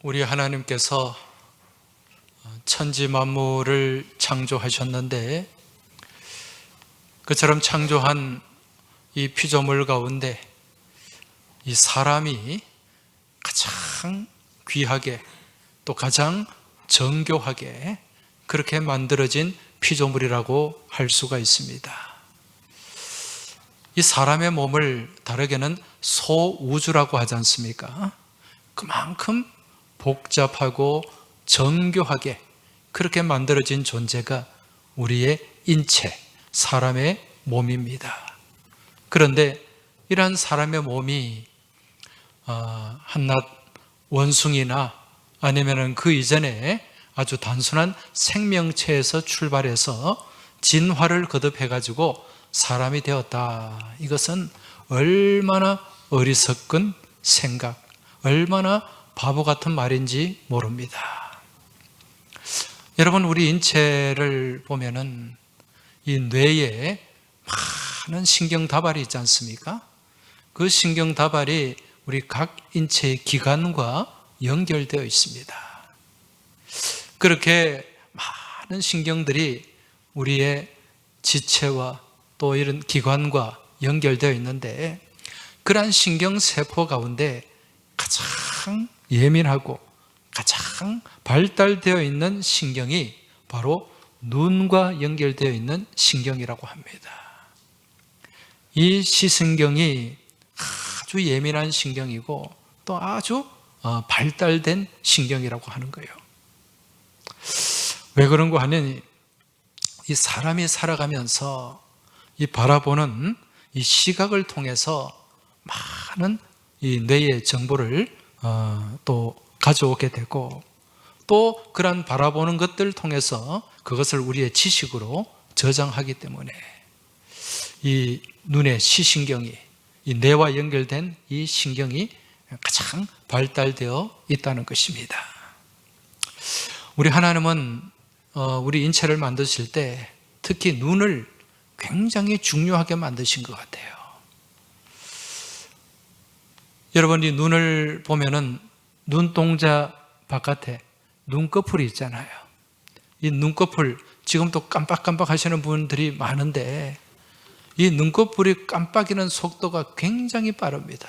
우리 하나님께서 천지 만물을 창조하셨는데 그처럼 창조한 이 피조물 가운데 이 사람이 가장 귀하게 또 가장 정교하게 그렇게 만들어진 피조물이라고 할 수가 있습니다. 이 사람의 몸을 다르게는 소우주라고 하지 않습니까? 그만큼 복잡하고 정교하게 그렇게 만들어진 존재가 우리의 인체, 사람의 몸입니다. 그런데 이러한 사람의 몸이 한낱 원숭이나 아니면 그 이전에 아주 단순한 생명체에서 출발해서 진화를 거듭해가지고 사람이 되었다. 이것은 얼마나 어리석은 생각, 얼마나 바보 같은 말인지 모릅니다. 여러분, 우리 인체를 보면은 이 뇌에 많은 신경다발이 있지 않습니까? 그 신경다발이 우리 각 인체의 기관과 연결되어 있습니다. 그렇게 많은 신경들이 우리의 지체와 또 이런 기관과 연결되어 있는데 그러한 신경세포 가운데 가장 예민하고 가장 발달되어 있는 신경이 바로 눈과 연결되어 있는 신경이라고 합니다. 이 시신경이 아주 예민한 신경이고 또 아주 발달된 신경이라고 하는 거예요. 왜 그런가 하니 이 사람이 살아가면서 이 바라보는 이 시각을 통해서 많은 이 뇌의 정보를 또 가져오게 되고 또 그런 바라보는 것들을 통해서 그것을 우리의 지식으로 저장하기 때문에 이 눈의 시신경이 이 뇌와 연결된 이 신경이 가장 발달되어 있다는 것입니다. 우리 하나님은 우리 인체를 만드실 때 특히 눈을 굉장히 중요하게 만드신 것 같아요. 여러분, 이 눈을 보면은 눈동자 바깥에 눈꺼풀이 있잖아요. 이 눈꺼풀, 지금도 깜빡깜빡 하시는 분들이 많은데 이 눈꺼풀이 깜빡이는 속도가 굉장히 빠릅니다.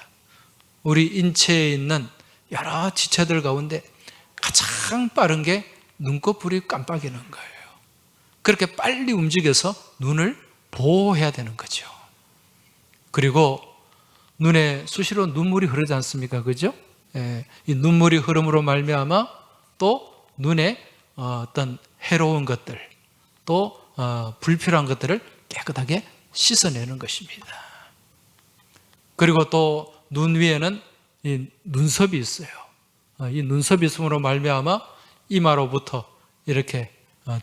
우리 인체에 있는 여러 지체들 가운데 가장 빠른 게 눈꺼풀이 깜빡이는 거예요. 그렇게 빨리 움직여서 눈을 보호해야 되는 거죠. 그리고 눈에 수시로 눈물이 흐르지 않습니까? 그죠? 이 눈물이 흐름으로 말미암아 또 눈에 어떤 해로운 것들, 또 불필요한 것들을 깨끗하게 씻어내는 것입니다. 그리고 또 눈 위에는 이 눈썹이 있어요. 이 눈썹이 있음으로 말미암아 이마로부터 이렇게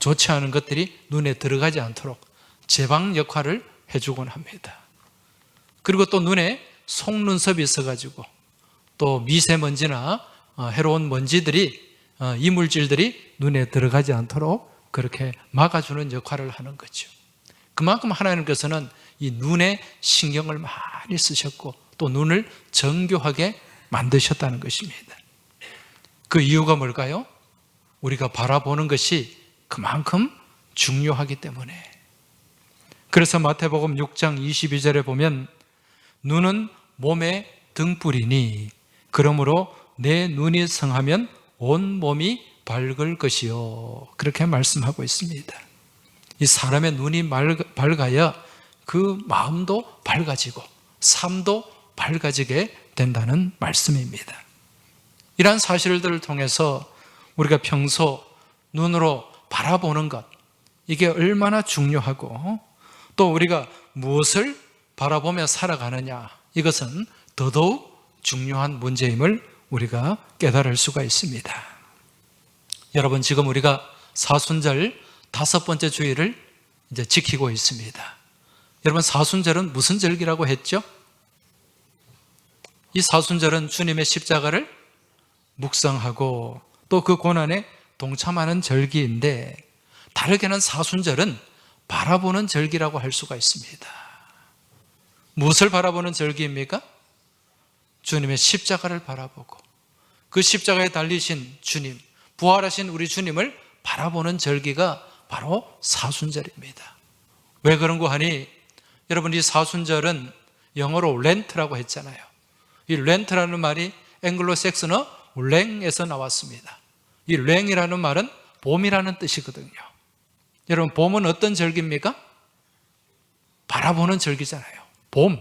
좋지 않은 것들이 눈에 들어가지 않도록 제방 역할을 해주곤 합니다. 그리고 또 눈에 속눈썹이 있어가지고 또 미세먼지나 해로운 먼지들이 이물질들이 눈에 들어가지 않도록 그렇게 막아주는 역할을 하는 거죠. 그만큼 하나님께서는 이 눈에 신경을 많이 쓰셨고 또 눈을 정교하게 만드셨다는 것입니다. 그 이유가 뭘까요? 우리가 바라보는 것이 그만큼 중요하기 때문에. 그래서 마태복음 6장 22절에 보면 눈은 몸의 등불이니 그러므로 내 눈이 성하면 온 몸이 밝을 것이요. 그렇게 말씀하고 있습니다. 이 사람의 눈이 밝아야 그 마음도 밝아지고 삶도 밝아지게 된다는 말씀입니다. 이러한 사실들을 통해서 우리가 평소 눈으로 바라보는 것, 이게 얼마나 중요하고 또 우리가 무엇을 바라보며 살아가느냐, 이것은 더더욱 중요한 문제임을 우리가 깨달을 수가 있습니다. 여러분, 지금 우리가 사순절 5번째 주일을 이제 지키고 있습니다. 여러분, 사순절은 무슨 절기라고 했죠? 이 사순절은 주님의 십자가를 묵상하고 또 그 고난에 동참하는 절기인데 다르게는 사순절은 바라보는 절기라고 할 수가 있습니다. 무엇을 바라보는 절기입니까? 주님의 십자가를 바라보고 그 십자가에 달리신 주님, 부활하신 우리 주님을 바라보는 절기가 바로 사순절입니다. 왜 그런 거 하니, 여러분 이 사순절은 영어로 렌트라고 했잖아요. 이 렌트라는 말이 앵글로색슨어 랭에서 나왔습니다. 이 랭이라는 말은 봄이라는 뜻이거든요. 여러분 봄은 어떤 절기입니까? 바라보는 절기잖아요. 봄,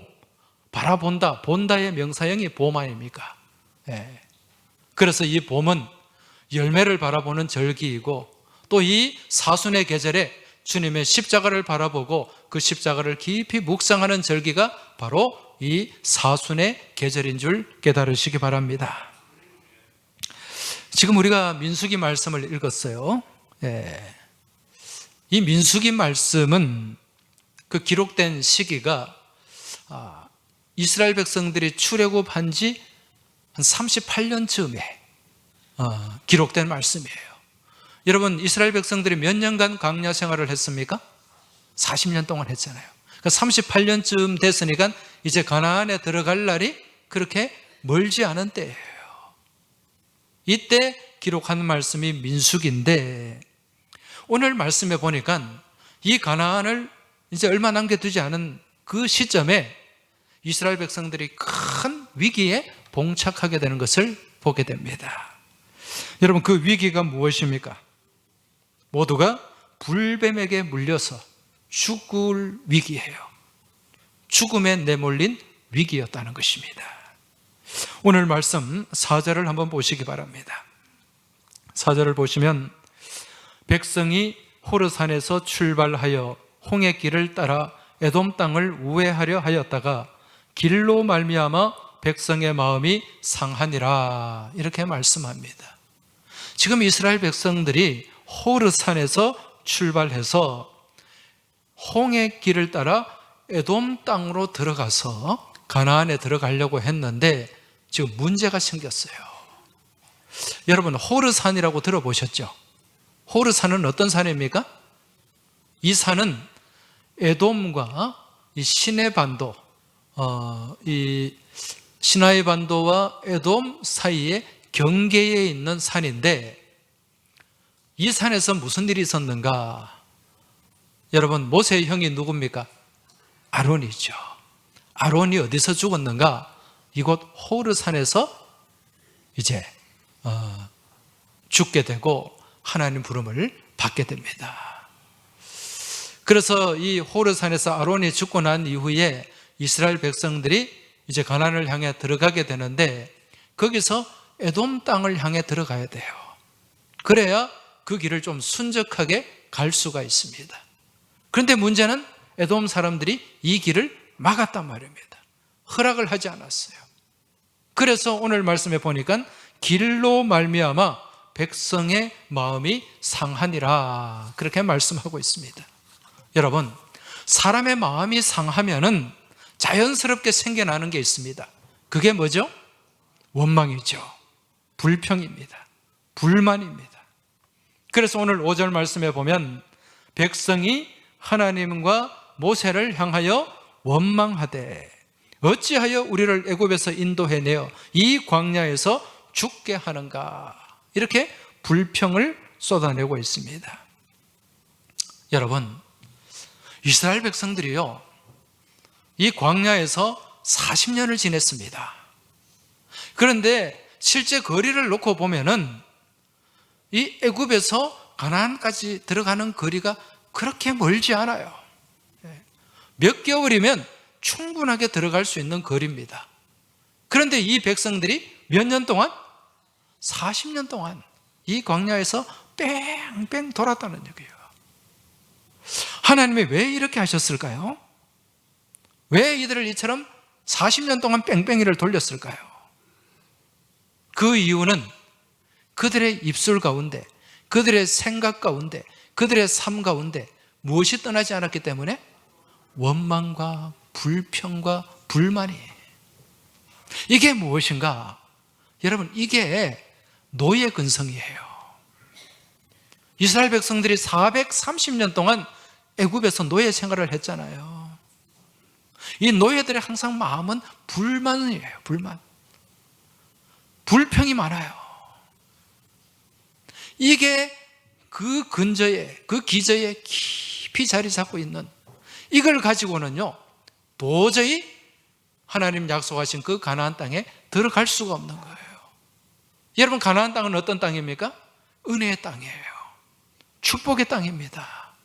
바라본다, 본다의 명사형이 봄 아닙니까? 예. 그래서 이 봄은 열매를 바라보는 절기이고, 또 이 사순의 계절에 주님의 십자가를 바라보고 그 십자가를 깊이 묵상하는 절기가 바로 이 사순의 계절인 줄 깨달으시기 바랍니다. 지금 우리가 민수기 말씀을 읽었어요. 예. 이 민수기 말씀은 그 기록된 시기가 이스라엘 백성들이 출애굽한 지 한 38년쯤에 기록된 말씀이에요. 여러분 이스라엘 백성들이 몇 년간 광야 생활을 했습니까? 40년 동안 했잖아요. 그러니까 38년쯤 됐으니까 이제 가나안에 들어갈 날이 그렇게 멀지 않은 때예요. 이때 기록한 말씀이 민수기인데, 오늘 말씀에 보니까 이 가나안을 이제 얼마 남겨두지 않은 그 시점에 이스라엘 백성들이 큰 위기에 봉착하게 되는 것을 보게 됩니다. 여러분 그 위기가 무엇입니까? 모두가 불뱀에게 물려서 죽을 위기예요. 죽음에 내몰린 위기였다는 것입니다. 오늘 말씀 4절을 한번 보시기 바랍니다. 4절을 보시면 백성이 호르산에서 출발하여 홍해길을 따라 에돔 땅을 우회하려 하였다가 길로 말미암아 백성의 마음이 상하니라, 이렇게 말씀합니다. 지금 이스라엘 백성들이 호르산에서 출발해서 홍해길을 따라 에돔 땅으로 들어가서 가나안에 들어가려고 했는데 지금 문제가 생겼어요. 여러분 호르산이라고 들어보셨죠? 호르산은 어떤 산입니까? 이 산은 에돔과 이 시내 반도, 이 시나이 반도와 에돔 사이에 경계에 있는 산인데, 이 산에서 무슨 일이 있었는가? 여러분 모세의 형이 누굽니까? 아론이죠. 아론이 어디서 죽었는가? 이곳 호르산에서 이제 죽게 되고 하나님 부름을 받게 됩니다. 그래서 이 호르산에서 아론이 죽고 난 이후에 이스라엘 백성들이 이제 가나안을 향해 들어가게 되는데, 거기서 에돔 땅을 향해 들어가야 돼요. 그래야 그 길을 좀 순적하게 갈 수가 있습니다. 그런데 문제는 에돔 사람들이 이 길을 막았단 말입니다. 허락을 하지 않았어요. 그래서 오늘 말씀에 보니까 길로 말미암아 백성의 마음이 상하니라, 그렇게 말씀하고 있습니다. 여러분 사람의 마음이 상하면은 자연스럽게 생겨나는 게 있습니다. 그게 뭐죠? 원망이죠. 불평입니다. 불만입니다. 그래서 오늘 5절 말씀에 보면 백성이 하나님과 모세를 향하여 원망하되 어찌하여 우리를 애굽에서 인도해내어 이 광야에서 죽게 하는가, 이렇게 불평을 쏟아내고 있습니다. 여러분 이스라엘 백성들이요, 이 광야에서 40년을 지냈습니다. 그런데 실제 거리를 놓고 보면은 이 애굽에서 가나안까지 들어가는 거리가 그렇게 멀지 않아요. 몇 개월이면 충분하게 들어갈 수 있는 거리입니다. 그런데 이 백성들이 몇 년 동안? 40년 동안 이 광야에서 뺑뺑 돌았다는 얘기예요. 하나님이 왜 이렇게 하셨을까요? 왜 이들을 이처럼 40년 동안 뺑뺑이를 돌렸을까요? 그 이유는 그들의 입술 가운데, 그들의 생각 가운데, 그들의 삶 가운데 무엇이 떠나지 않았기 때문에 원망과 불평과 불만이에요. 이게 무엇인가? 여러분 이게 노예 근성이에요. 이스라엘 백성들이 430년 동안 애굽에서 노예 생활을 했잖아요. 이 노예들의 항상 마음은 불만이에요. 불만. 불평이 많아요. 이게 그 근저에, 그 기저에 깊이 자리 잡고 있는, 이걸 가지고는요 도저히 하나님 약속하신 그 가나안 땅에 들어갈 수가 없는 거예요. 여러분, 가나안 땅은 어떤 땅입니까? 은혜의 땅이에요. 축복의 땅입니다.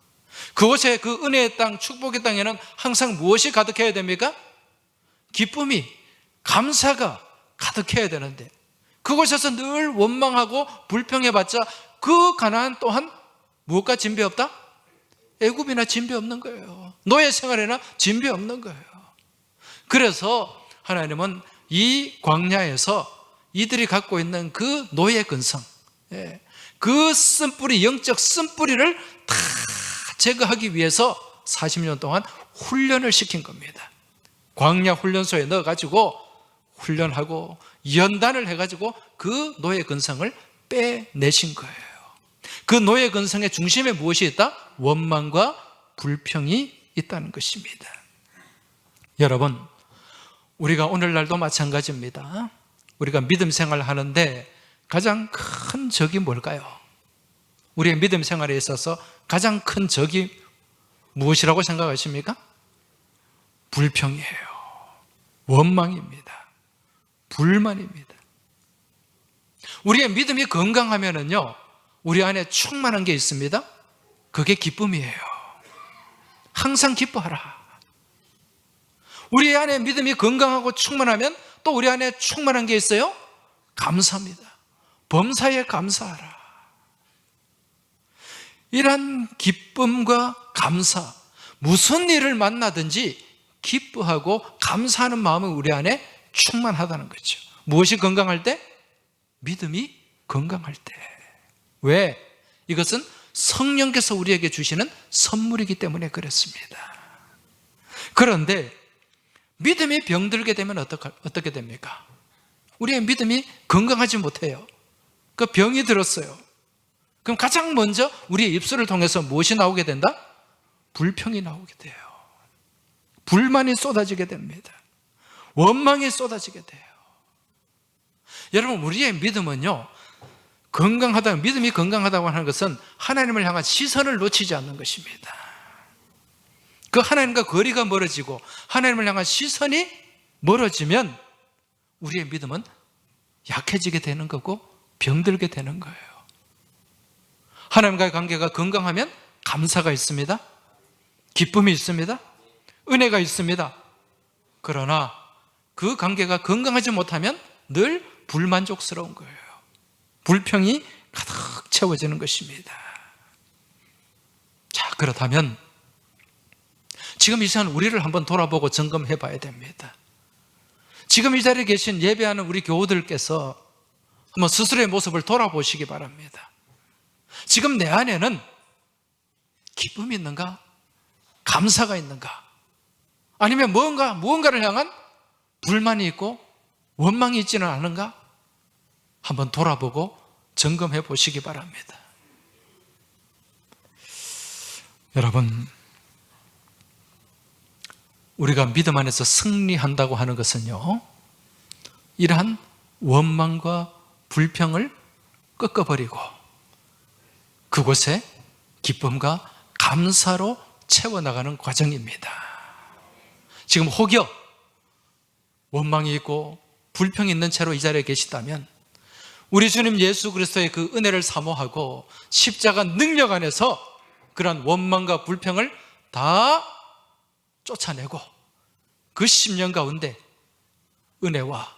그곳에, 그 은혜의 땅, 축복의 땅에는 항상 무엇이 가득해야 됩니까? 기쁨이, 감사가 가득해야 되는데, 그곳에서 늘 원망하고 불평해봤자 그 가나안 또한 무엇과 진배 없다? 애굽이나 진배 없는 거예요. 노예 생활에나 진배 없는 거예요. 그래서 하나님은 이 광야에서 이들이 갖고 있는 그 노예 근성, 그 쓴뿌리, 영적 쓴뿌리를 다 제거하기 위해서 40년 동안 훈련을 시킨 겁니다. 광야 훈련소에 넣어가지고 훈련하고 연단을 해가지고 그 노예 근성을 빼내신 거예요. 그 노예 근성의 중심에 무엇이 있다? 원망과 불평이 있다는 것입니다. 여러분, 우리가 오늘날도 마찬가지입니다. 우리가 믿음 생활을 하는데 가장 큰 적이 뭘까요? 우리의 믿음 생활에 있어서 가장 큰 적이 무엇이라고 생각하십니까? 불평이에요. 원망입니다. 불만입니다. 우리의 믿음이 건강하면은요, 우리 안에 충만한 게 있습니다. 그게 기쁨이에요. 항상 기뻐하라. 우리 안에 믿음이 건강하고 충만하면 또 우리 안에 충만한 게 있어요. 감사입니다. 범사에 감사하라. 이런 기쁨과 감사, 무슨 일을 만나든지 기뻐하고 감사하는 마음이 우리 안에 충만하다는 거죠. 무엇이 건강할 때? 믿음이 건강할 때. 왜? 이것은 성령께서 우리에게 주시는 선물이기 때문에 그렇습니다. 그런데 믿음이 병들게 되면 어떻게 됩니까? 우리의 믿음이 건강하지 못해요. 그 병이 들었어요. 그럼 가장 먼저 우리의 입술을 통해서 무엇이 나오게 된다? 불평이 나오게 돼요. 불만이 쏟아지게 됩니다. 원망이 쏟아지게 돼요. 여러분, 우리의 믿음은요, 믿음이 건강하다고 하는 것은 하나님을 향한 시선을 놓치지 않는 것입니다. 그 하나님과 거리가 멀어지고 하나님을 향한 시선이 멀어지면 우리의 믿음은 약해지게 되는 거고 병들게 되는 거예요. 하나님과의 관계가 건강하면 감사가 있습니다. 기쁨이 있습니다. 은혜가 있습니다. 그러나 그 관계가 건강하지 못하면 늘 불만족스러운 거예요. 불평이 가득 채워지는 것입니다. 자, 그렇다면 지금 이 시간 우리를 한번 돌아보고 점검해 봐야 됩니다. 지금 이 자리에 계신 예배하는 우리 교우들께서 한번 스스로의 모습을 돌아보시기 바랍니다. 지금 내 안에는 기쁨이 있는가? 감사가 있는가? 아니면 무언가를 향한 불만이 있고 원망이 있지는 않은가? 한번 돌아보고 점검해 보시기 바랍니다. 여러분, 우리가 믿음 안에서 승리한다고 하는 것은요, 이러한 원망과 불평을 꺾어버리고 그곳에 기쁨과 감사로 채워나가는 과정입니다. 지금 혹여 원망이 있고 불평이 있는 채로 이 자리에 계시다면 우리 주님 예수 그리스도의 그 은혜를 사모하고 십자가 능력 안에서 그러한 원망과 불평을 다 쫓아내고 그 심령 가운데 은혜와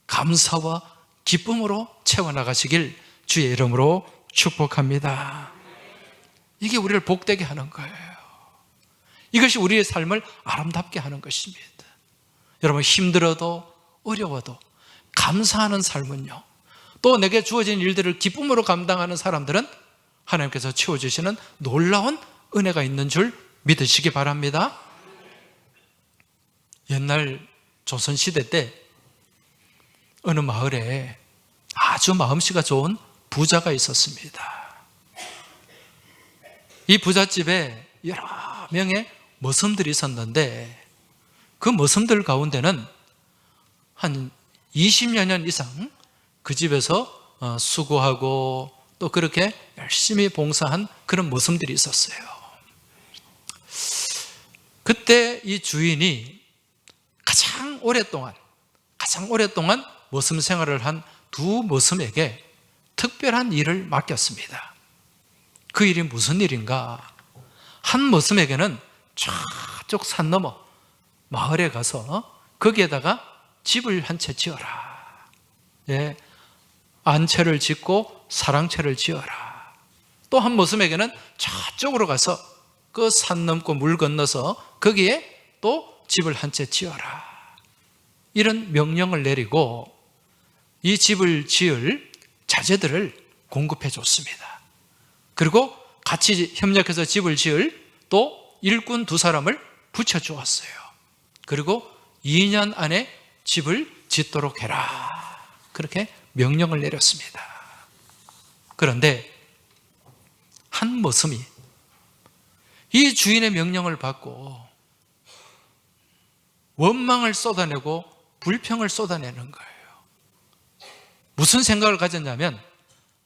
감사와 기쁨으로 채워나가시길 주의 이름으로 축복합니다. 이게 우리를 복되게 하는 거예요. 이것이 우리의 삶을 아름답게 하는 것입니다. 여러분, 힘들어도 어려워도 감사하는 삶은요, 또 내게 주어진 일들을 기쁨으로 감당하는 사람들은 하나님께서 채워주시는 놀라운 은혜가 있는 줄 믿으시기 바랍니다. 옛날 조선시대 때 어느 마을에 아주 마음씨가 좋은 부자가 있었습니다. 이 부잣집에 여러 명의 머슴들이 있었는데 그 머슴들 가운데는 한 20여 년 이상 그 집에서 수고하고 또 그렇게 열심히 봉사한 그런 모습들이 있었어요. 그때 이 주인이 가장 오랫동안 모섬 생활을 한 두 모섬에게 특별한 일을 맡겼습니다. 그 일이 무슨 일인가? 한 모섬에게는 저쪽 산 너머 마을에 가서 거기에다가 집을 한 채 지어라. 예, 안채를 짓고 사랑채를 지어라. 또 한 모섬에게는 저쪽으로 가서 그 산 넘고 물 건너서 거기에 또 집을 한 채 지어라. 이런 명령을 내리고 이 집을 지을 자재들을 공급해 줬습니다. 그리고 같이 협력해서 집을 지을 또 일꾼 두 사람을 붙여주었어요. 그리고 2년 안에 집을 짓도록 해라. 그렇게 명령을 내렸습니다. 그런데 한 모섬이 이 주인의 명령을 받고 원망을 쏟아내고 불평을 쏟아내는 거예요. 무슨 생각을 가졌냐면,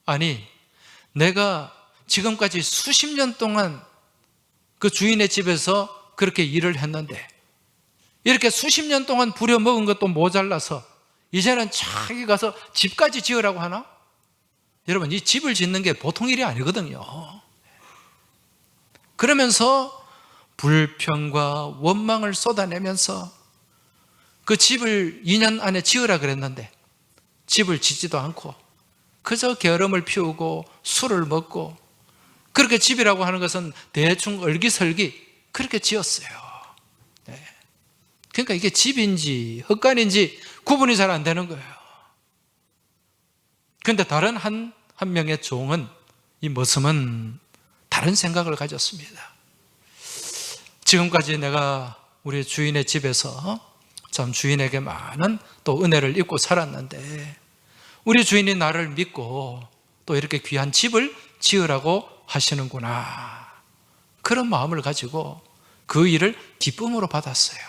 아니, 내가 지금까지 수십 년 동안 그 주인의 집에서 그렇게 일을 했는데 이렇게 수십 년 동안 부려먹은 것도 모자라서 이제는 자기 가서 집까지 지으라고 하나? 여러분, 이 집을 짓는 게 보통 일이 아니거든요. 그러면서 불평과 원망을 쏟아내면서 그 집을 2년 안에 지으라 그랬는데 집을 짓지도 않고 그저 게으름을 피우고 술을 먹고 그렇게 집이라고 하는 것은 대충 얼기설기 그렇게 지었어요. 네. 그러니까 이게 집인지 헛간인지 구분이 잘 안 되는 거예요. 그런데 다른 한 명의 종은, 이 모섬은 다른 생각을 가졌습니다. 지금까지 내가 우리 주인의 집에서 참 주인에게 많은 또 은혜를 입고 살았는데 우리 주인이 나를 믿고 또 이렇게 귀한 집을 지으라고 하시는구나. 그런 마음을 가지고 그 일을 기쁨으로 받았어요.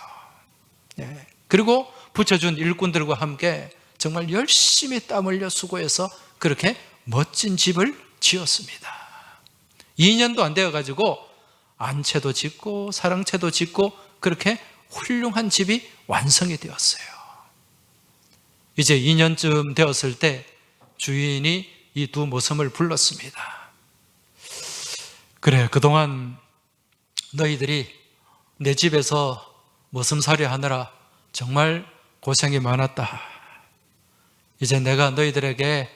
네. 그리고 붙여준 일꾼들과 함께 정말 열심히 땀 흘려 수고해서 그렇게 멋진 집을 지었습니다. 2년도 안 되어가지고 안채도 짓고 사랑채도 짓고 그렇게 훌륭한 집이 완성이 되었어요. 이제 2년쯤 되었을 때 주인이 이 두 모섬을 불렀습니다. 그래, 그동안 너희들이 내 집에서 모섬살이 하느라 정말 고생이 많았다. 이제 내가 너희들에게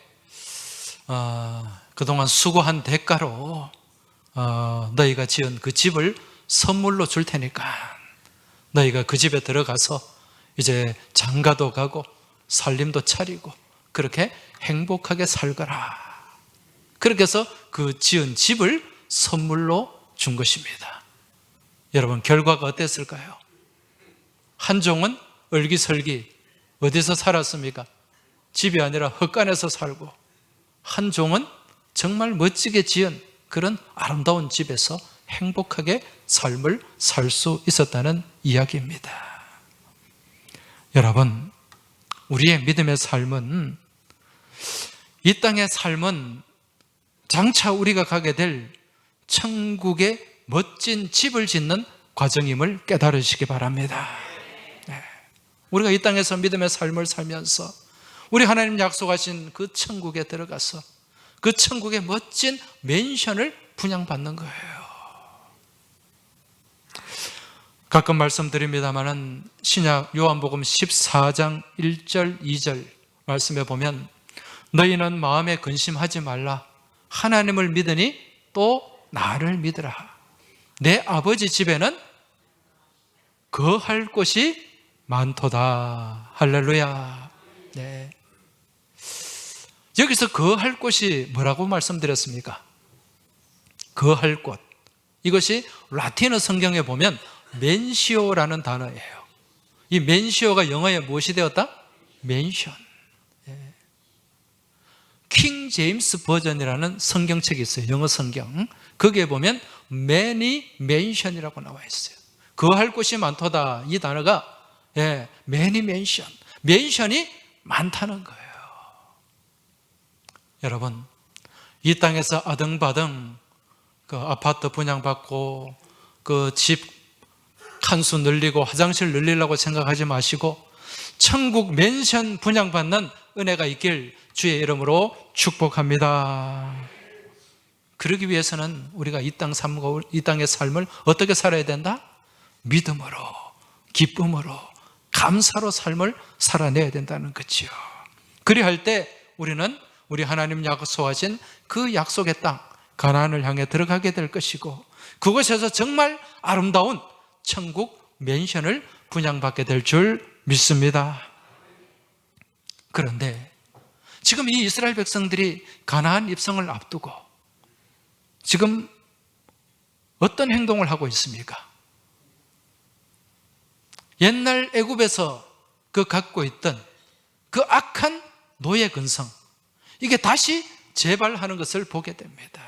그동안 수고한 대가로 너희가 지은 그 집을 선물로 줄 테니까 너희가 그 집에 들어가서 이제 장가도 가고 살림도 차리고 그렇게 행복하게 살거라. 그렇게 해서 그 지은 집을 선물로 준 것입니다. 여러분, 결과가 어땠을까요? 한 종은 얼기설기 어디서 살았습니까? 집이 아니라 헛간에서 살고, 한 종은 정말 멋지게 지은 그런 아름다운 집에서 행복하게 삶을 살 수 있었다는 이야기입니다. 여러분, 우리의 믿음의 삶은, 이 땅의 삶은 장차 우리가 가게 될 천국의 멋진 집을 짓는 과정임을 깨달으시기 바랍니다. 네. 우리가 이 땅에서 믿음의 삶을 살면서 우리 하나님 약속하신 그 천국에 들어가서 그 천국의 멋진 맨션을 분양받는 거예요. 가끔 말씀드립니다마는 신약 요한복음 14장 1절 2절 말씀에 보면 너희는 마음에 근심하지 말라. 하나님을 믿으니 또 나를 믿으라. 내 아버지 집에는 거할 곳이 많도다. 할렐루야. 네. 여기서 거할 곳이 뭐라고 말씀드렸습니까? 거할 곳. 이것이 라틴어 성경에 보면 맨시오라는 단어예요. 이 맨시오가 영어에 무엇이 되었다? 맨션. 킹 제임스 버전이라는 성경책이 있어요. 영어 성경. 거기에 보면 many mansion이라고 나와 있어요. 거할 곳이 많도다. 이 단어가 many mansion. 맨션이 많다는 거예요. 여러분, 이 땅에서 아등바등 그 아파트 분양받고 그 집 칸수 늘리고 화장실 늘리려고 생각하지 마시고 천국 맨션 분양받는 은혜가 있길 주의 이름으로 축복합니다. 그러기 위해서는 우리가 이 땅의 삶을 어떻게 살아야 된다? 믿음으로, 기쁨으로, 감사로 삶을 살아내야 된다는 거지요. 그리할 때 우리는 우리 하나님 약속하신 그 약속의 땅 가나안을 향해 들어가게 될 것이고, 그곳에서 정말 아름다운 천국 맨션을 분양받게 될 줄 믿습니다. 그런데 지금 이 이스라엘 백성들이 가나안 입성을 앞두고 지금 어떤 행동을 하고 있습니까? 옛날 애굽에서 그 갖고 있던 그 악한 노예 근성, 이게 다시 재발하는 것을 보게 됩니다.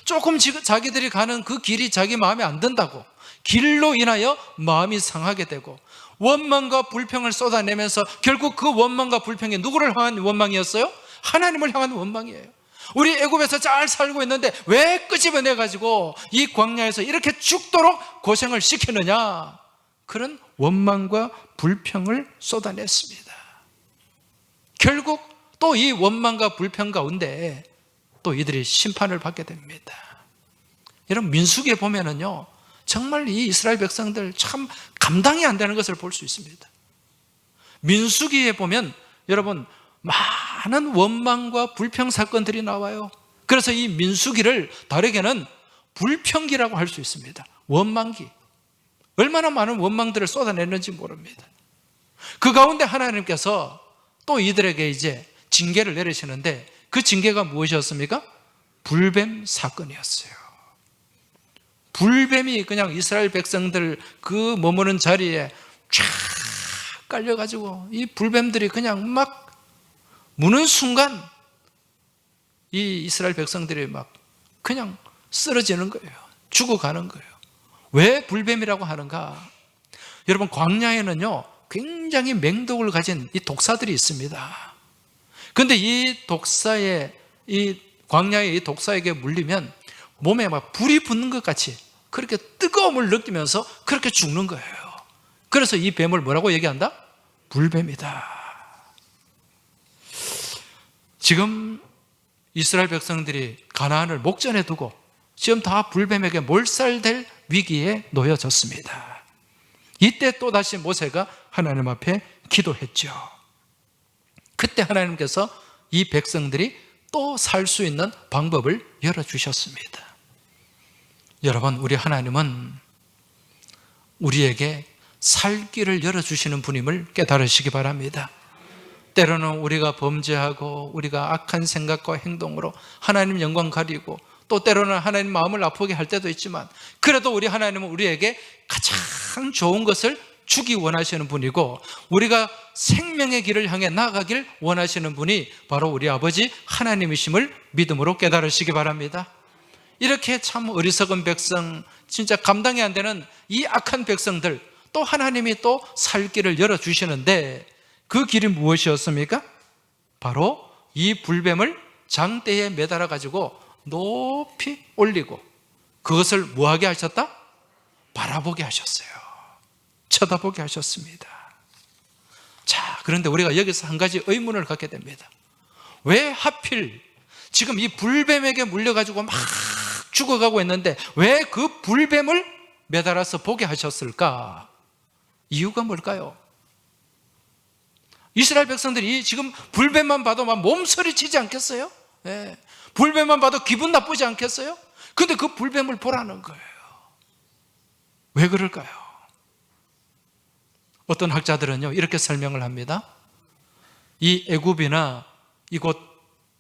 조금 자기들이 가는 그 길이 자기 마음에 안 든다고 길로 인하여 마음이 상하게 되고 원망과 불평을 쏟아내면서 결국 그 원망과 불평이 누구를 향한 원망이었어요? 하나님을 향한 원망이에요. 우리 애굽에서 잘 살고 있는데 왜 끄집어내가지고 이 광야에서 이렇게 죽도록 고생을 시키느냐, 그런 원망과 불평을 쏟아냈습니다. 결국 또 이 원망과 불평 가운데 또 이들이 심판을 받게 됩니다. 여러분, 민수기에 보면은요, 정말 이 이스라엘 백성들 참 감당이 안 되는 것을 볼 수 있습니다. 민수기에 보면 여러분 많은 원망과 불평 사건들이 나와요. 그래서 이 민수기를 다르게는 불평기라고 할 수 있습니다. 원망기. 얼마나 많은 원망들을 쏟아냈는지 모릅니다. 그 가운데 하나님께서 또 이들에게 이제 징계를 내리시는데 그 징계가 무엇이었습니까? 불뱀 사건이었어요. 불뱀이 그냥 이스라엘 백성들 그 머무는 자리에 쫙 깔려가지고 이 불뱀들이 그냥 막 무는 순간 이 이스라엘 백성들이 막 그냥 쓰러지는 거예요. 죽어가는 거예요. 왜 불뱀이라고 하는가? 여러분, 광야에는요 굉장히 맹독을 가진 이 독사들이 있습니다. 그런데 이 광야의 이 독사에게 물리면 몸에 막 불이 붙는 것 같이 그렇게 뜨거움을 느끼면서 그렇게 죽는 거예요. 그래서 이 뱀을 뭐라고 얘기한다? 불뱀이다. 지금 이스라엘 백성들이 가나안을 목전에 두고 지금 다 불뱀에게 몰살될 위기에 놓여졌습니다. 이때 또다시 모세가 하나님 앞에 기도했죠. 그때 하나님께서 이 백성들이 또 살 수 있는 방법을 열어주셨습니다. 여러분, 우리 하나님은 우리에게 살 길을 열어주시는 분임을 깨달으시기 바랍니다. 때로는 우리가 범죄하고 우리가 악한 생각과 행동으로 하나님 영광 가리고 또 때로는 하나님 마음을 아프게 할 때도 있지만 그래도 우리 하나님은 우리에게 가장 좋은 것을 주기 원하시는 분이고 우리가 생명의 길을 향해 나아가길 원하시는 분이 바로 우리 아버지 하나님이심을 믿음으로 깨달으시기 바랍니다. 이렇게 참 어리석은 백성, 진짜 감당이 안 되는 이 악한 백성들, 또 하나님이 또 살 길을 열어주시는데 그 길이 무엇이었습니까? 바로 이 불뱀을 장대에 매달아 가지고 높이 올리고 그것을 뭐하게 하셨다? 바라보게 하셨어요. 쳐다보게 하셨습니다. 자, 그런데 우리가 여기서 한 가지 의문을 갖게 됩니다. 왜 하필 지금 이 불뱀에게 물려가지고 막 죽어가고 있는데 왜 그 불뱀을 매달아서 보게 하셨을까? 이유가 뭘까요? 이스라엘 백성들이 지금 불뱀만 봐도 막 몸서리치지 않겠어요? 네. 불뱀만 봐도 기분 나쁘지 않겠어요? 근데 그 불뱀을 보라는 거예요. 왜 그럴까요? 어떤 학자들은요 이렇게 설명을 합니다. 이 애굽이나 이곳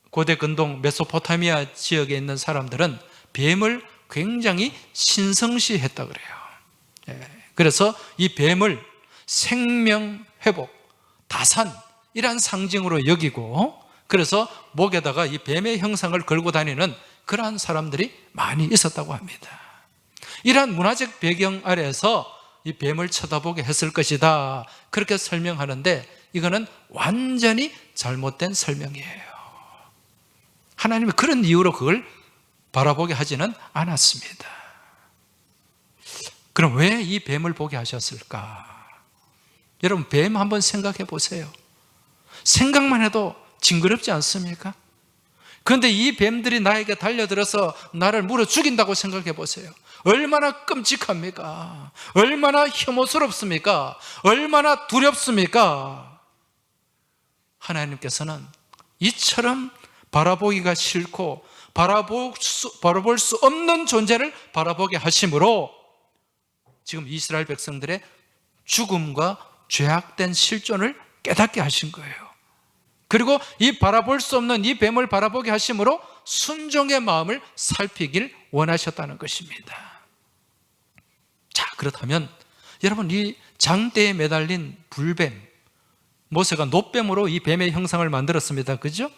고대 근동 메소포타미아 지역에 있는 사람들은 뱀을 굉장히 신성시했다 그래요. 그래서 이 뱀을 생명 회복, 다산이란 상징으로 여기고 그래서 목에다가 이 뱀의 형상을 걸고 다니는 그러한 사람들이 많이 있었다고 합니다. 이러한 문화적 배경 아래에서 이 뱀을 쳐다보게 했을 것이다, 그렇게 설명하는데 이거는 완전히 잘못된 설명이에요. 하나님이 그런 이유로 그걸 바라보게 하지는 않았습니다. 그럼 왜 이 뱀을 보게 하셨을까? 여러분, 뱀 한번 생각해 보세요. 생각만 해도 징그럽지 않습니까? 그런데 이 뱀들이 나에게 달려들어서 나를 물어 죽인다고 생각해 보세요. 얼마나 끔찍합니까? 얼마나 혐오스럽습니까? 얼마나 두렵습니까? 하나님께서는 이처럼 바라보기가 싫고 바라볼 수 없는 존재를 바라보게 하심으로 지금 이스라엘 백성들의 죽음과 죄악된 실존을 깨닫게 하신 거예요. 그리고 이 바라볼 수 없는 이 뱀을 바라보게 하심으로 순종의 마음을 살피길 원하셨다는 것입니다. 자, 그렇다면 여러분, 이 장대에 매달린 불뱀, 모세가 놋뱀으로 이 뱀의 형상을 만들었습니다. 그죠?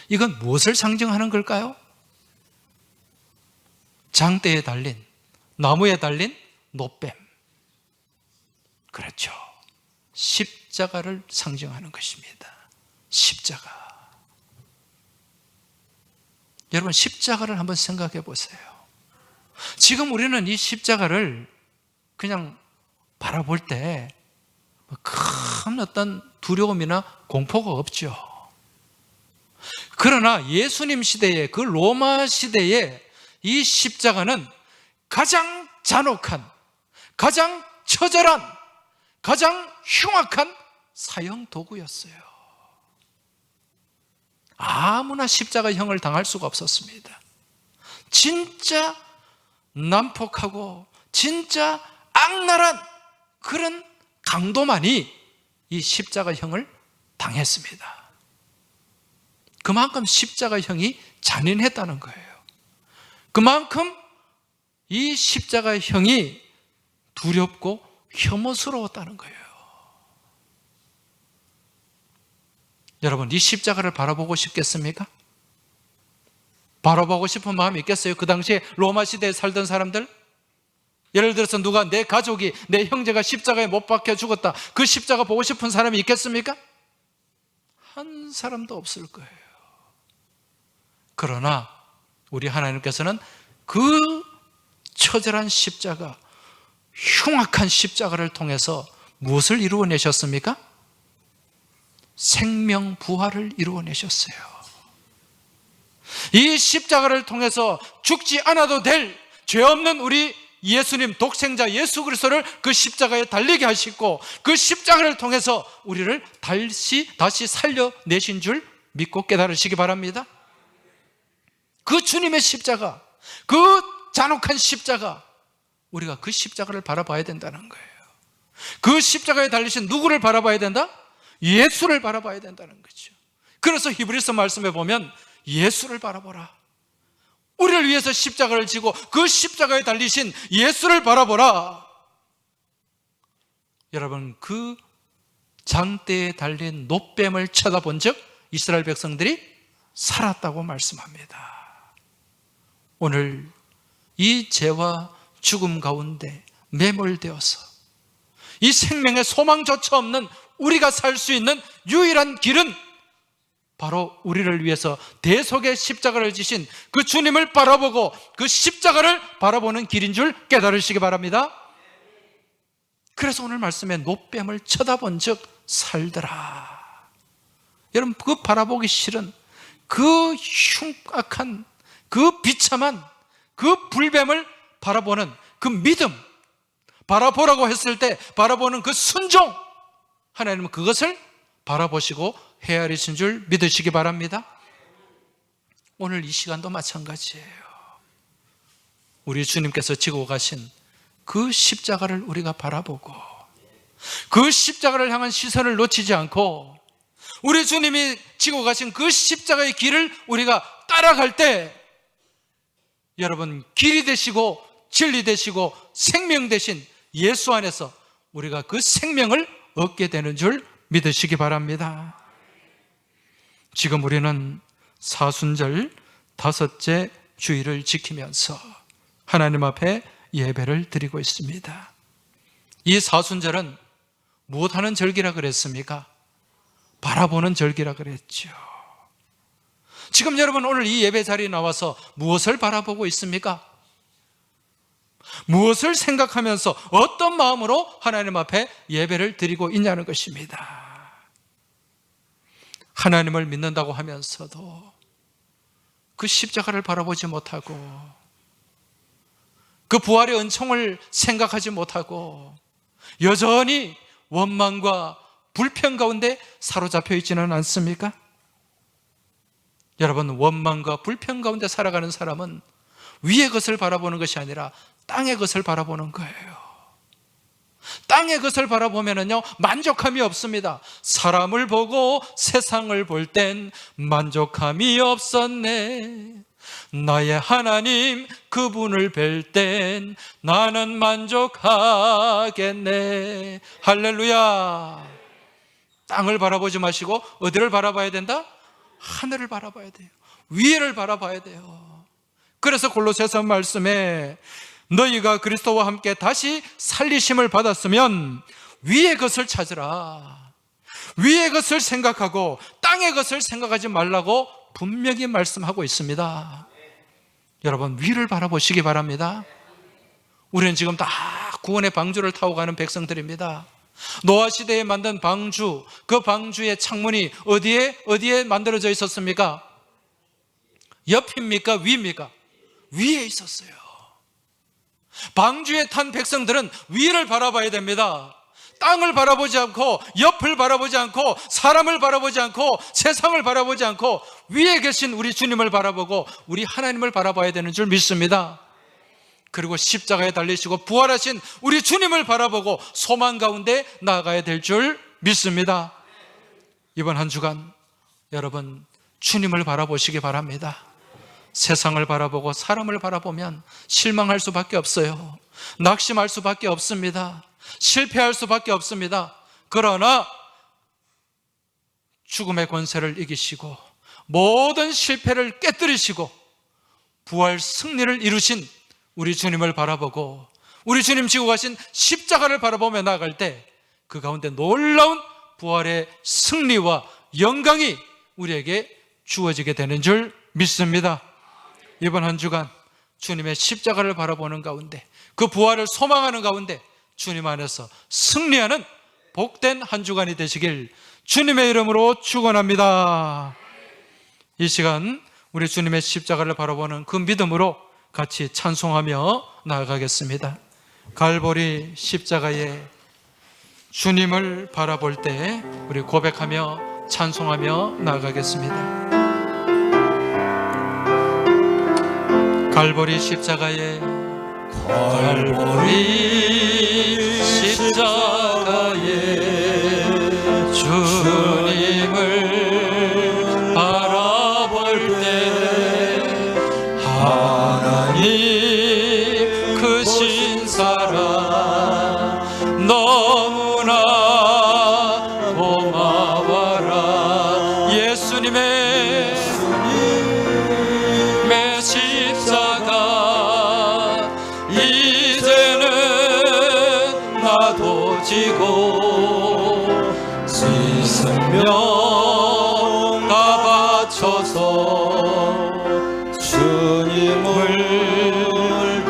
이건 무엇을 상징하는 걸까요? 장대에 달린, 나무에 달린 놋뱀. 그렇죠. 십자가를 상징하는 것입니다. 십자가. 여러분, 십자가를 한번 생각해 보세요. 지금 우리는 이 십자가를 그냥 바라볼 때 큰 어떤 두려움이나 공포가 없죠. 그러나 예수님 시대에, 그 로마 시대에 이 십자가는 가장 잔혹한, 가장 처절한, 가장 흉악한 사형 도구였어요. 아무나 십자가형을 당할 수가 없었습니다. 진짜 난폭하고 진짜 악랄한 그런 강도만이 이 십자가형을 당했습니다. 그만큼 십자가형이 잔인했다는 거예요. 그만큼 이 십자가형이 두렵고 혐오스러웠다는 거예요. 여러분, 이 십자가를 바라보고 싶겠습니까? 바라보고 싶은 마음이 있겠어요? 그 당시에 로마 시대에 살던 사람들? 예를 들어서 누가 내 가족이, 내 형제가 십자가에 못 박혀 죽었다, 그 십자가 보고 싶은 사람이 있겠습니까? 한 사람도 없을 거예요. 그러나 우리 하나님께서는 그 처절한 십자가, 흉악한 십자가를 통해서 무엇을 이루어내셨습니까? 생명 부활을 이루어내셨어요. 이 십자가를 통해서 죽지 않아도 될 죄 없는 우리 예수님, 독생자 예수 그리스도를 그 십자가에 달리게 하시고, 그 십자가를 통해서 우리를 다시 살려내신 줄 믿고 깨달으시기 바랍니다. 그 주님의 십자가, 그 잔혹한 십자가, 우리가 그 십자가를 바라봐야 된다는 거예요. 그 십자가에 달리신 누구를 바라봐야 된다? 예수를 바라봐야 된다는 거죠. 그래서 히브리서 말씀에 보면 예수를 바라보라, 우리를 위해서 십자가를 지고 그 십자가에 달리신 예수를 바라보라. 여러분, 그 장대에 달린 놋뱀을 쳐다본 적 이스라엘 백성들이 살았다고 말씀합니다. 오늘 이 죄와 죽음 가운데 매몰되어서 이 생명의 소망조차 없는 우리가 살 수 있는 유일한 길은 바로 우리를 위해서 대속의 십자가를 지신 그 주님을 바라보고 그 십자가를 바라보는 길인 줄 깨달으시기 바랍니다. 그래서 오늘 말씀에 놋뱀을 쳐다본 즉 살더라. 여러분, 그 바라보기 싫은 그 흉악한, 그 비참한 그 불뱀을 바라보는 그 믿음, 바라보라고 했을 때 바라보는 그 순종, 하나님은 그것을 바라보시고 헤아리신 줄 믿으시기 바랍니다. 오늘 이 시간도 마찬가지예요. 우리 주님께서 지고 가신 그 십자가를 우리가 바라보고 그 십자가를 향한 시선을 놓치지 않고 우리 주님이 지고 가신 그 십자가의 길을 우리가 따라갈 때, 여러분, 길이 되시고 진리 되시고 생명 되신 예수 안에서 우리가 그 생명을 얻게 되는 줄 믿으시기 바랍니다. 지금 우리는 사순절 5째 주일을 지키면서 하나님 앞에 예배를 드리고 있습니다. 이 사순절은 무엇하는 절기라 그랬습니까? 바라보는 절기라 그랬죠. 지금 여러분 오늘 이 예배 자리에 나와서 무엇을 바라보고 있습니까? 무엇을 생각하면서 어떤 마음으로 하나님 앞에 예배를 드리고 있냐는 것입니다. 하나님을 믿는다고 하면서도 그 십자가를 바라보지 못하고 그 부활의 은총을 생각하지 못하고 여전히 원망과 불평 가운데 사로잡혀 있지는 않습니까? 여러분, 원망과 불평 가운데 살아가는 사람은 위의 것을 바라보는 것이 아니라 땅의 것을 바라보는 거예요. 땅의 것을 바라보면은요, 만족함이 없습니다. 사람을 보고 세상을 볼 땐 만족함이 없었네. 나의 하나님 그분을 뵐 땐 나는 만족하겠네. 할렐루야. 땅을 바라보지 마시고 어디를 바라봐야 된다? 하늘을 바라봐야 돼요. 위를 바라봐야 돼요. 그래서 골로새서 말씀에 너희가 그리스도와 함께 다시 살리심을 받았으면 위의 것을 찾으라. 위의 것을 생각하고 땅의 것을 생각하지 말라고 분명히 말씀하고 있습니다. 여러분, 위를 바라보시기 바랍니다. 우리는 지금 다 구원의 방주를 타고 가는 백성들입니다. 노아 시대에 만든 방주, 그 방주의 창문이 어디에 만들어져 있었습니까? 옆입니까? 위입니까? 위에 있었어요. 방주에 탄 백성들은 위를 바라봐야 됩니다. 땅을 바라보지 않고 옆을 바라보지 않고 사람을 바라보지 않고 세상을 바라보지 않고 위에 계신 우리 주님을 바라보고 우리 하나님을 바라봐야 되는 줄 믿습니다. 그리고 십자가에 달리시고 부활하신 우리 주님을 바라보고 소망 가운데 나아가야 될 줄 믿습니다. 이번 한 주간 여러분 주님을 바라보시기 바랍니다. 세상을 바라보고 사람을 바라보면 실망할 수밖에 없어요. 낙심할 수밖에 없습니다. 실패할 수밖에 없습니다. 그러나 죽음의 권세를 이기시고 모든 실패를 깨뜨리시고 부활 승리를 이루신 우리 주님을 바라보고 우리 주님 지고 가신 십자가를 바라보며 나아갈 때 그 가운데 놀라운 부활의 승리와 영광이 우리에게 주어지게 되는 줄 믿습니다. 이번 한 주간 주님의 십자가를 바라보는 가운데 그 부활을 소망하는 가운데 주님 안에서 승리하는 복된 한 주간이 되시길 주님의 이름으로 축원합니다. 이 시간 우리 주님의 십자가를 바라보는 그 믿음으로 같이 찬송하며 나아가겠습니다. 갈보리 십자가에 주님을 바라볼 때 우리 고백하며 찬송하며 나아가겠습니다. 갈보리 십자가에 갈보리 십자가에 주님을 바라볼 때 하나님 크신 사랑 너무나 고마워라. 예수님의 십자가 이제는 나도 지고 이 생명 다 바쳐서 주님을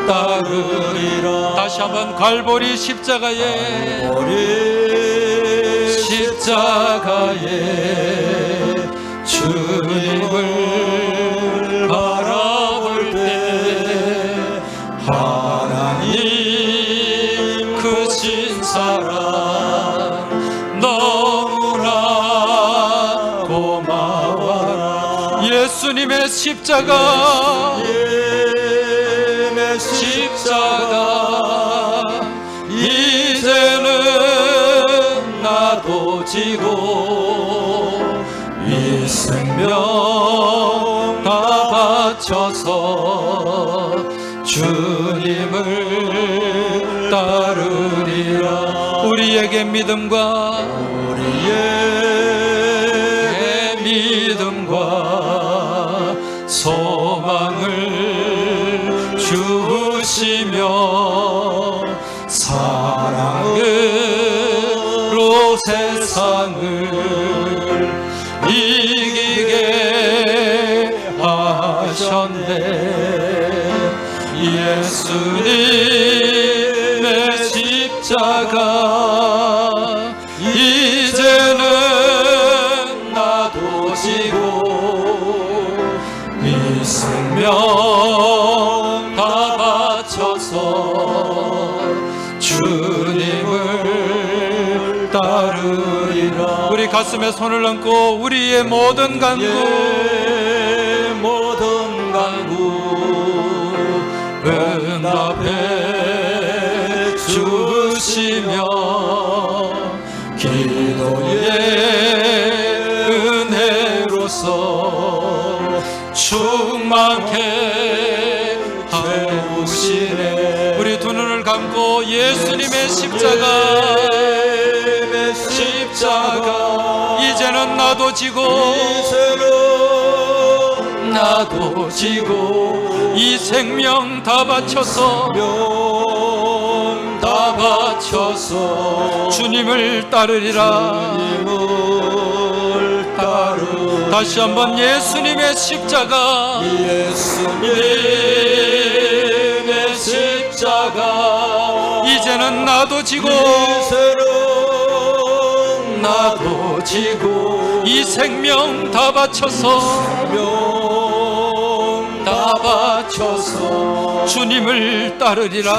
따르리라. 다시 한번 갈보리 십자가에 주님을 바라볼 때 하나님 크신 사랑 너무나 고마워라. 예수님의 십자가 이제는 나도 지고 이 생명 다 바쳐서 주님을 따르리라. 우리에게 믿음과 소망을 주시며 사랑으로 세상을 이기게 하셨네. 예수님의 십자가 이제는 나도 지고 이 생명 다 바쳐서 주님을 따르리라. 우리 가슴에 손을 얹고 우리의 모든 간구 응답해 주시며 기도의 은혜로서 충만케 해주시네. 우리 두 눈을 감고 예수님의 십자가 이제는 나도 지고 이 생명 다 바쳐서 주님을 따르리라. 다시 한번 예수님의 십자가 이제는 나도 지고 이 생명 다 바쳐서 주님을 따르리라.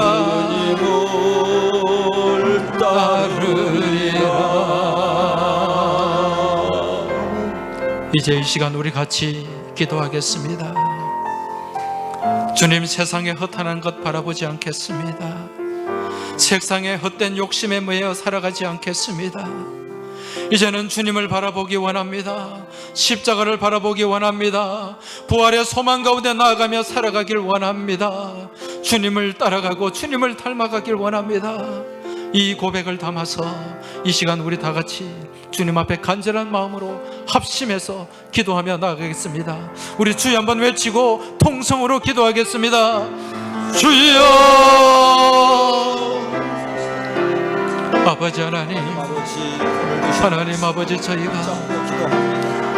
이제 이 시간 우리 같이 기도하겠습니다. 주님, 세상의 허탄한 것 바라보지 않겠습니다. 세상의 헛된 욕심에 매여 살아가지 않겠습니다. 이제는 주님을 바라보기 원합니다. 십자가를 바라보기 원합니다. 부활의 소망 가운데 나아가며 살아가길 원합니다. 주님을 따라가고 주님을 닮아가길 원합니다. 이 고백을 담아서 이 시간 우리 다 같이 주님 앞에 간절한 마음으로 합심해서 기도하며 나아가겠습니다. 우리 주여 한번 외치고 통성으로 기도하겠습니다. 주여, 아버지 하나님 아버지, 저희가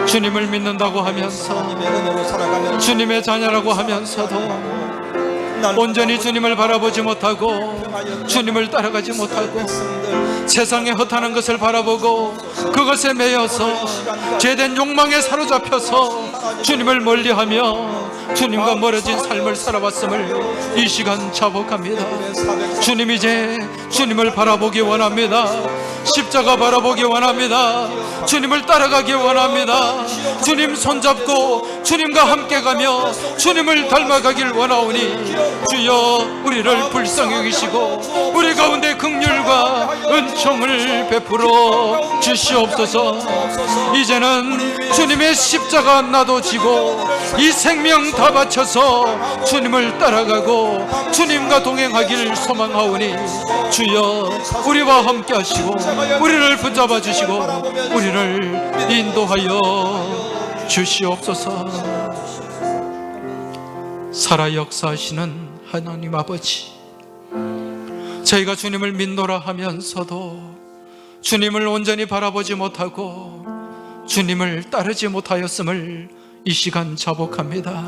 주님을 믿는다고 하면서 주님의 자녀라고 하면서도 온전히 주님을 바라보지 못하고 주님을 따라가지 못하고 세상에 허탄한 것을 바라보고 그것에 매여서 죄된 욕망에 사로잡혀서 주님을 멀리하며 주님과 멀어진 삶을 살아왔음을 이 시간 자복합니다. 주님, 이제 주님을 바라보기 원합니다. 십자가 바라보기 원합니다. 주님을 따라가기 원합니다. 주님 손잡고 주님과 함께 가며 주님을 닮아가길 원하오니 주여, 우리를 불쌍히 여기시고 우리 가운데 긍휼과 은총을 베풀어 주시옵소서. 이제는 주님의 십자가 나도 지고 이 생명 다 바쳐서 주님을 따라가고 주님과 동행하길 소망하오니 주여, 우리와 함께 하시고 우리를 붙잡아 주시고 우리를 인도하여 주시옵소서. 살아 역사하시는 하나님 아버지, 저희가 주님을 믿노라 하면서도 주님을 온전히 바라보지 못하고 주님을 따르지 못하였음을 이 시간 자복합니다.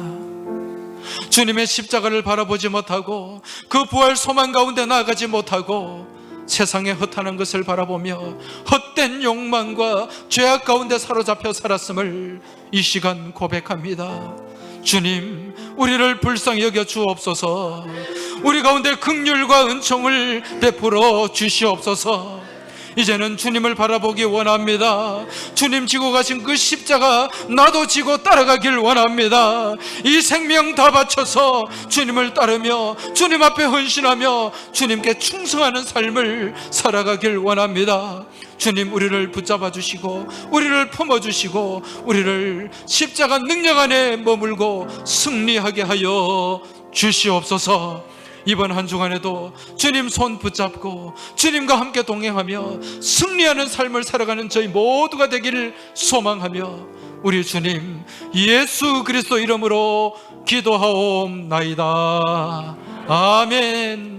주님의 십자가를 바라보지 못하고 그 부활 소망 가운데 나아가지 못하고 세상의 허탄한 것을 바라보며 헛된 욕망과 죄악 가운데 사로잡혀 살았음을 이 시간 고백합니다. 주님, 우리를 불쌍히 여겨 주옵소서. 우리 가운데 긍휼과 은총을 베풀어 주시옵소서. 이제는 주님을 바라보기 원합니다. 주님 지고 가신 그 십자가 나도 지고 따라가길 원합니다. 이 생명 다 바쳐서 주님을 따르며 주님 앞에 헌신하며 주님께 충성하는 삶을 살아가길 원합니다. 주님, 우리를 붙잡아 주시고 우리를 품어 주시고 우리를 십자가 능력 안에 머물고 승리하게 하여 주시옵소서. 이번 한 주간에도 주님 손 붙잡고 주님과 함께 동행하며 승리하는 삶을 살아가는 저희 모두가 되기를 소망하며 우리 주님 예수 그리스도 이름으로 기도하옵나이다. 아멘.